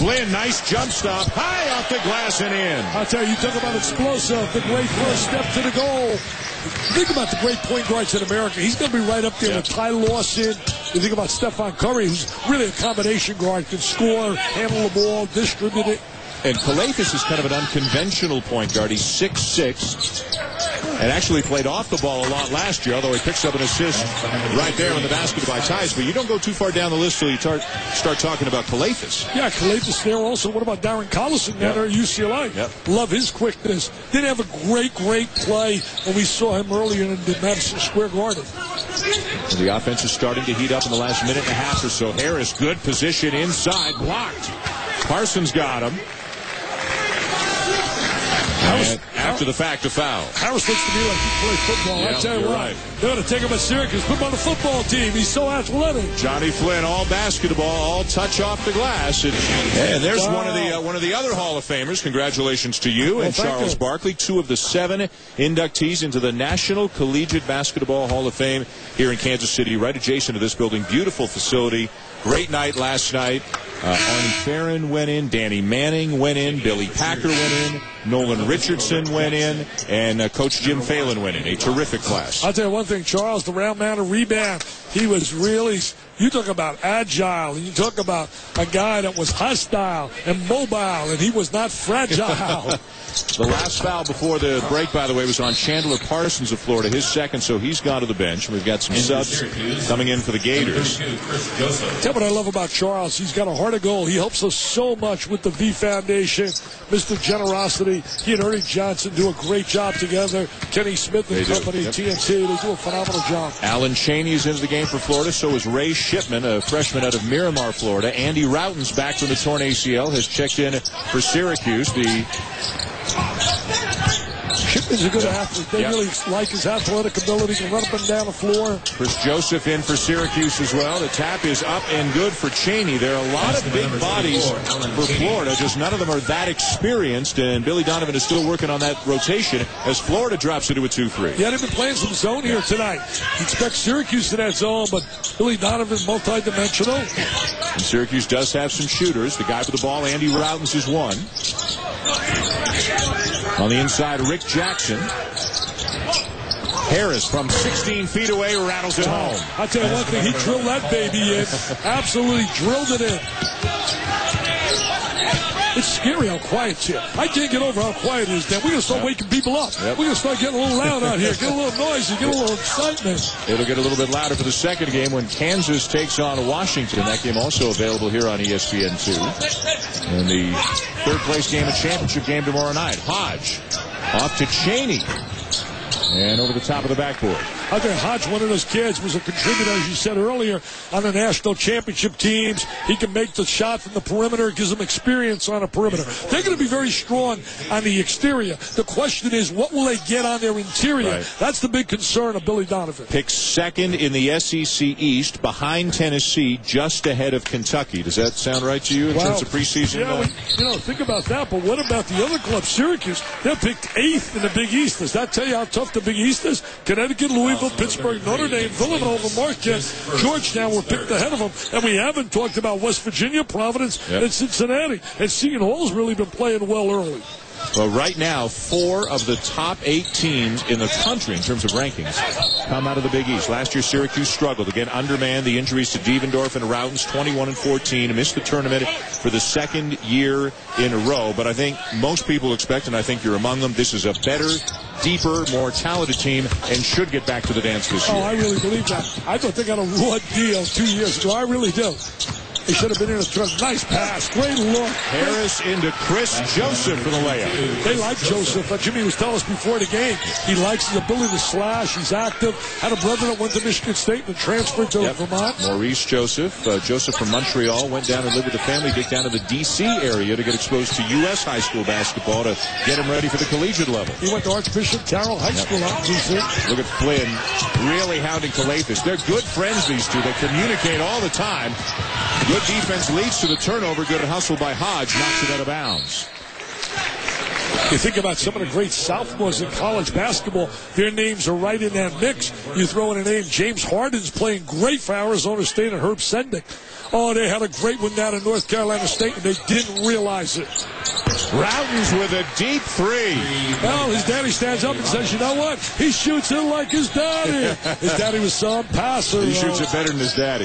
Flynn, nice jump stop, high off the glass and in. I'll tell you talk about explosive, the great first step to the goal. Think about the great point guards in America. He's going to be right up there with Ty Lawson. You think about Stephon Curry, who's really a combination guard, can score, handle the ball, distribute it. And Calafis is kind of an unconventional point guard. He's 6'6", and actually played off the ball a lot last year, although he picks up an assist right there in the basket by Tice. But you don't go too far down the list till you start talking about Calafis. Yeah, Calafis there also. What about Darren Collison down there at UCLA? Yep. Love his quickness. Did have a great play when we saw him earlier in the Madison Square Garden. And the offense is starting to heat up in the last minute and a half or so. Harris, good position inside, blocked. Parsons got him. And after the fact, a foul. Harris looks to me like he plays football. Yeah, I tell you what, right. They're going to take him at Syracuse, put him on the football team. He's so athletic. Johnny Flynn, all basketball, all touch off the glass. And there's one of the other Hall of Famers. Congratulations to you and Charles Barkley, 2 of the 7 inductees into the National Collegiate Basketball Hall of Fame here in Kansas City, right adjacent to this building. Beautiful facility. Great night last night. Arnie Farron went in. Danny Manning went in. Billy Packer went in. Nolan Richardson went in. And Coach Jim Phelan went in. A terrific class. I'll tell you one thing, Charles, the round man of rebound, he was really, you talk about agile, and you talk about a guy that was hostile and mobile, and he was not fragile. The last foul before the break, by the way, was on Chandler Parsons of Florida, his second, so he's gone to the bench. We've got some subs coming in for the Gators. Tell me what I love about Charles. He's got a heart of gold. He helps us so much with the V Foundation, Mr. Generosity. He and Ernie Johnson do a great job together. Kenny Smith and company, TNT, they do a phenomenal job. Alan Chaney is into the game for Florida. So is Ray Shipman, a freshman out of Miramar, Florida. Andy Routen's back from the torn ACL, has checked in for Syracuse. Shipman's a good athlete. They really like his athletic ability to run up and down the floor. Chris Joseph in for Syracuse as well. The tap is up and good for Chaney. There are a lot of big bodies for Florida, just none of them are that experienced, and Billy Donovan is still working on that rotation as Florida drops into a 2-3. Yeah, they've been playing some zone here tonight. You expect Syracuse in that zone, but Billy Donovan multi-dimensional. And Syracuse does have some shooters. The guy with the ball, Andy Routens, is one. On the inside, Rick Jackson. Harris from 16 feet away rattles it home. I'll tell you one thing, he drilled that baby in. Absolutely drilled it in. It's scary how quiet it's here. I can't get over how quiet it is, Dan. We're going to start waking people up. We're going to start getting a little loud out here, get a little noisy, get a little excitement. It'll get a little bit louder for the second game when Kansas takes on Washington. That game also available here on ESPN2. And the third-place game, a championship game tomorrow night. Hodge off to Chaney. And over the top of the backboard. I think Hodge, one of those kids, was a contributor, as you said earlier, on the national championship teams. He can make the shot from the perimeter. It gives them experience on a perimeter. They're going to be very strong on the exterior. The question is, what will they get on their interior? Right. That's the big concern of Billy Donovan. Picked second in the SEC East, behind Tennessee, just ahead of Kentucky. Does that sound right to you in terms of preseason? Yeah, think about that. But what about the other club, Syracuse? They're picked 8th in the Big East. Does that tell you how tough the Big East is? Connecticut, Louisville, Pittsburgh, Notre Dame, Villanova, Marquette, Georgetown were picked ahead of them. And we haven't talked about West Virginia, Providence, and Cincinnati. And Seton Hall's really been playing well early. Well, right now, 4 of the top 8 teams in the country in terms of rankings come out of the Big East. Last year, Syracuse struggled. Again, undermanned. The injuries to Devendorf and Routens, 21-14, missed the tournament for the second year in a row. But I think most people expect, and I think you're among them, this is a better, deeper, more talented team and should get back to the dance this year. Oh, I really believe that. I thought they got a raw deal 2 years ago. I really do. He should have been in a trust. Nice pass. Great look. Harris into Chris Joseph for the layup. They like Joseph. Jimmy was telling us before the game, he likes his ability to slash. He's active. Had a brother that went to Michigan State and transferred to Vermont. Maurice Joseph. Joseph from Montreal went down and lived with the family, get down to the D.C. area to get exposed to U.S. high school basketball to get him ready for the collegiate level. He went to Archbishop Carroll High School out in D.C. Look at Flynn really hounding Calafis. They're good friends, these two. They communicate all the time. Good defense leads to the turnover. Good hustle by Hodge. Knocks it out of bounds. You think about some of the great sophomores in college basketball, their names are right in that mix. You throw in a name, James Harden's playing great for Arizona State, and Herb Sendek. Oh, they had a great one down in North Carolina State, and they didn't realize it. Routens with a deep three. Well, his daddy stands up and says, you know what? He shoots it like his daddy. His daddy was some passer. He shoots it better than his daddy.